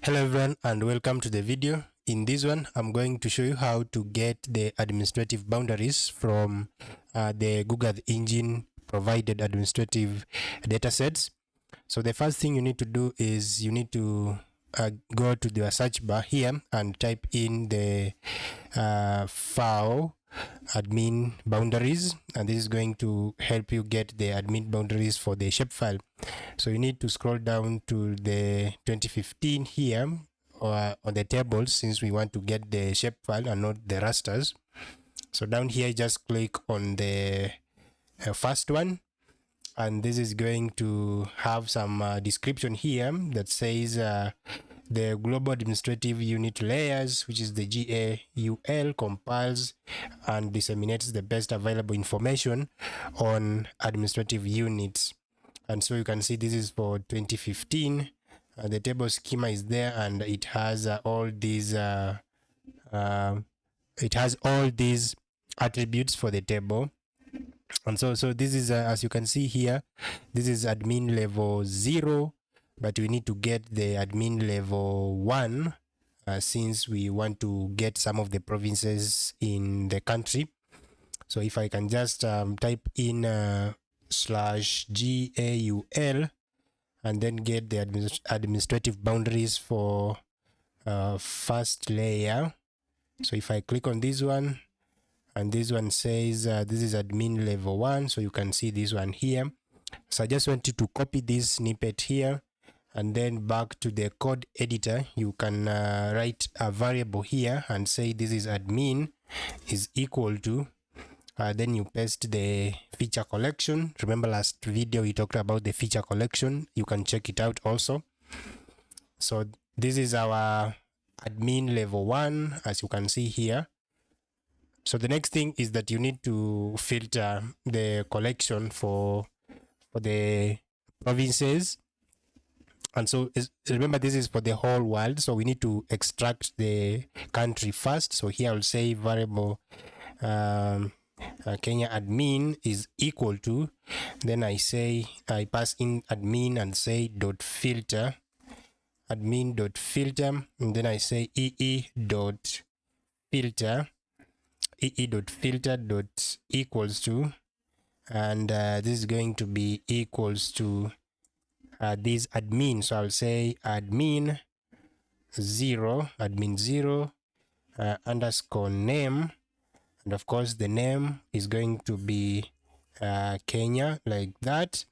Hello everyone and welcome to the video. In this one, I'm going to show you how to get the administrative boundaries from the Google Engine provided administrative datasets. So the first thing you need to do is you need to go to the search bar here and type in the FAO admin boundaries, and this is going to help you get the admin boundaries for the shapefile. So you need to scroll down to the 2015 here or on the tables, since we want to get the shapefile and not the rasters. So down here just click on the first one, and this is going to have some description here that says the global administrative unit layers, which is the GAUL, compiles and disseminates the best available information on administrative units. And so you can see this is for 2015. The table schema is there, and it has all these attributes for the table. And so this is as you can see here, this is admin level 0, but we need to get the admin level 1 since we want to get some of the provinces in the country. So if I can just type in /GAUL and then get the administrative boundaries for first layer. So if I click on this one, and this one says this is admin level 1, so you can see this one here. So I just want you to copy this snippet here, and then back to the code editor, you can write a variable here and say this is admin is equal to then you paste the feature collection. Remember last video we talked about the feature collection, you can check it out also. So this is our admin level 1, as you can see here. So the next thing is that you need to filter the collection for the provinces. And so remember, this is for the whole world, so we need to extract the country first. So here I'll say variable Kenya admin is equal to, then I pass in admin and say dot filter, admin dot filter, and then I say ee dot filter dot equals to, and this is going to be equals to this admin. So I'll say admin 0 underscore name, and of course the name is going to be Kenya, like that.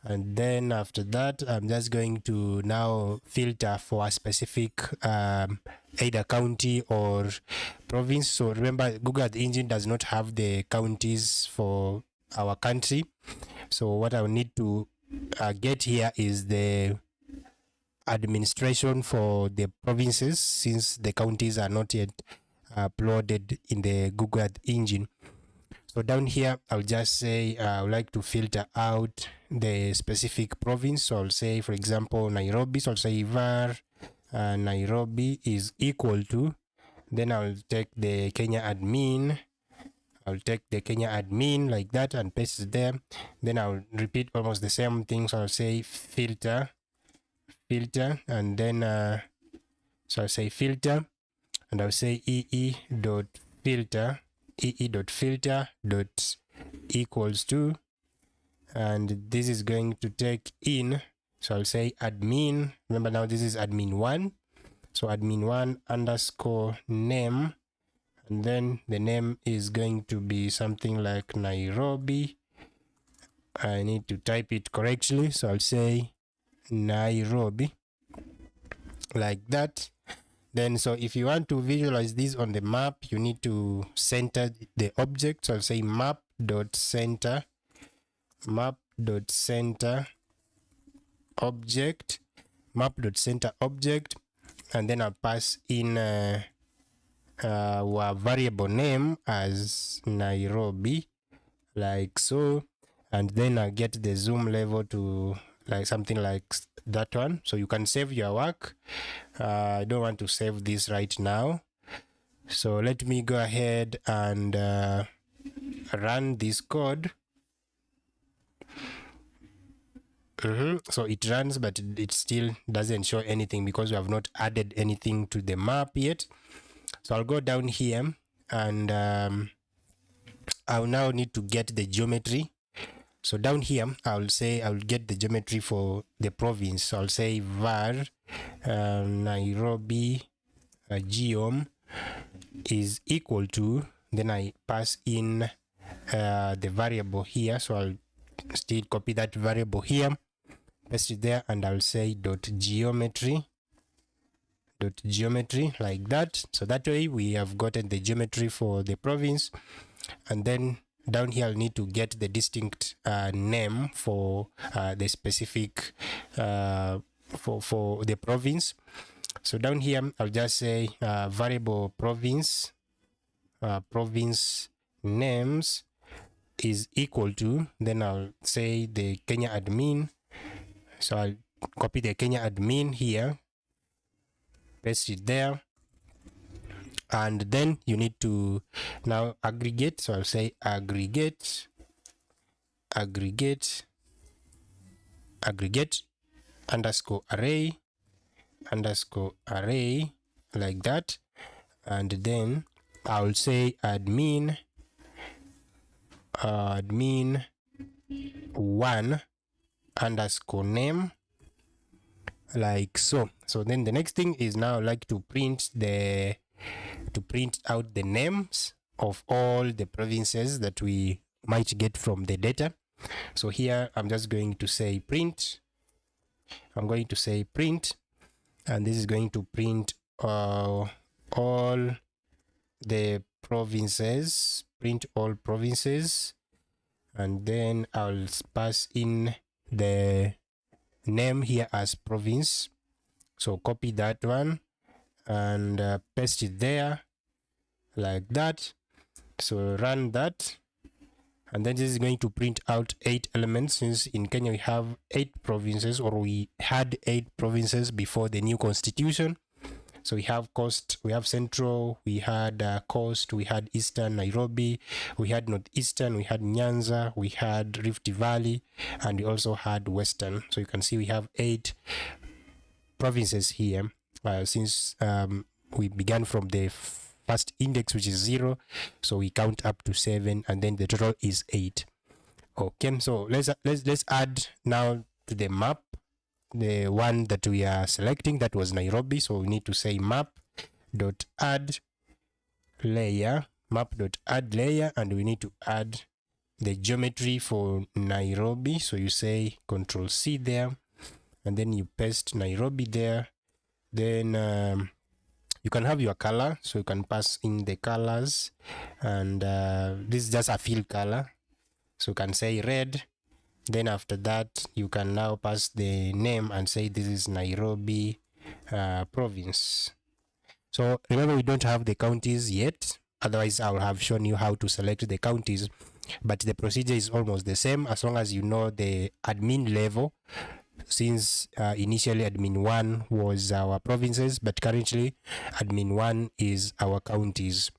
And then after that, I'm just going to now filter for a specific either county or province. So remember, Google Engine does not have the counties for our country. So what I will need to get here is the administration for the provinces, since the counties are not yet uploaded in the Google Engine. So down here, I'll just say I would like to filter out the specific province. So I'll say, for example, Nairobi. So I'll say var Nairobi is equal to, then I'll take the Kenya admin. I'll take the Kenya admin like that and paste it there. Then I'll repeat almost the same thing. So I'll say filter, and then so I'll say filter, and I'll say ee.filter dot equals to, and this is going to take in, so I'll say admin. Remember now this is admin 1, so admin 1 underscore name, and then the name is going to be something like Nairobi. I need to type it correctly, so I'll say Nairobi, like that. Then so if you want to visualize this on the map, you need to center the object. So I'll say map.center object, and then I'll pass in our variable name as Nairobi, like so, and then I get the zoom level to like something like that one. So you can save your work. I don't want to save this right now, so let me go ahead and run this code. So it runs, but it still doesn't show anything because we have not added anything to the map yet. So I'll go down here, and I'll now need to get the geometry. So down here, I'll say I'll get the geometry for the province. So I'll say var Nairobi geom is equal to, then I pass in the variable here. So I'll still copy that variable here, paste it there, and I'll say geometry like that. So that way we have gotten the geometry for the province. And then down here I'll need to get the distinct name for the specific for the province. So down here I'll just say variable province names is equal to, then I'll say the Kenya admin. So I'll copy the Kenya admin here, paste it there, and then you need to now aggregate. So I'll say aggregate underscore array like that, and then I'll say admin 1 underscore name like so. So then the next thing is now like to print out the names of all the provinces that we might get from the data. So here I'm just going to say print. I'm going to say print, and this is going to print all the provinces, print all provinces, and then I'll pass in the name here as province. So copy that one and paste it there like that. So run that, and then this is going to print out 8 elements, since in Kenya we have 8 provinces, or we had 8 provinces before the new constitution. So we have coast, we have central, we had coast, we had eastern Nairobi, we had northeastern, we had Nyanza, we had Rift Valley, and we also had western. So you can see we have 8 provinces here since we began from the first index, which is 0. So we count up to 7, and then the total is 8. Okay, so let's add now to the map the one that we are selecting, that was Nairobi. So we need to say map.add layer, and we need to add the geometry for Nairobi. So you say Control C there, and then you paste Nairobi there. Then you can have your color, so you can pass in the colors, and this is just a fill color, so you can say red. Then after that you can now pass the name and say this is Nairobi province. So remember, we don't have the counties yet, otherwise I will have shown you how to select the counties, but the procedure is almost the same as long as you know the admin level, since initially admin 1 was our provinces, but currently admin 1 is our counties.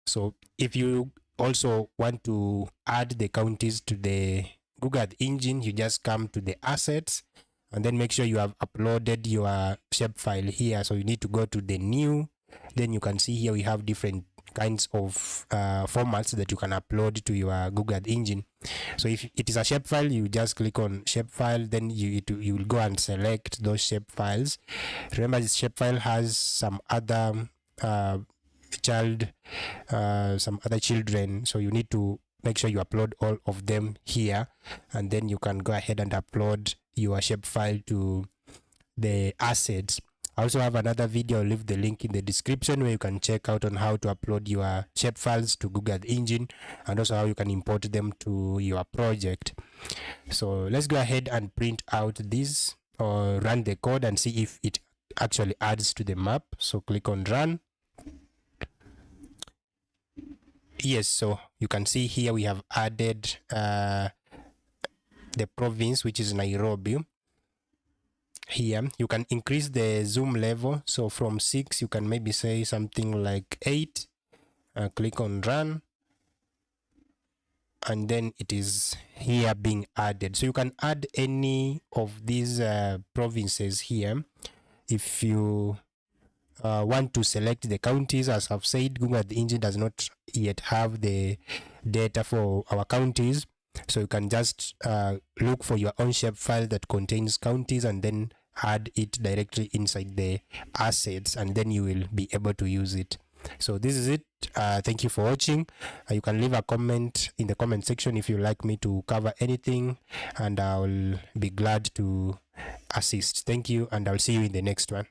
So if you also want to add the counties to the Google Earth engine, you just come to the assets and then make sure you have uploaded your shapefile here. So you need to go to the new, then you can see here we have different kinds of formats that you can upload to your Google Earth engine. So if it is a shapefile, you just click on shapefile, then you will go and select those shapefiles. Remember, this shapefile has some other some other children, so you need to make sure you upload all of them here, and then you can go ahead and upload your shapefile to the assets. I also have another video, I'll leave the link in the description, where you can check out on how to upload your shapefiles to Google Earth engine, and also how you can import them to your project. So let's go ahead and print out this, or run the code and see if it actually adds to the map. So click on run. Yes, so you can see here we have added the province, which is Nairobi. Here you can increase the zoom level, so from 6 you can maybe say something like 8. Click on run, and then it is here being added. So you can add any of these provinces here. If you want to select the counties, as I've said, Google Earth Engine does not yet have the data for our counties. So you can just look for your own shapefile that contains counties and then add it directly inside the assets, and then you will be able to use it. So this is it. Thank you for watching. You can leave a comment in the comment section if you like me to cover anything, and I'll be glad to assist. Thank you, and I'll see you in the next one.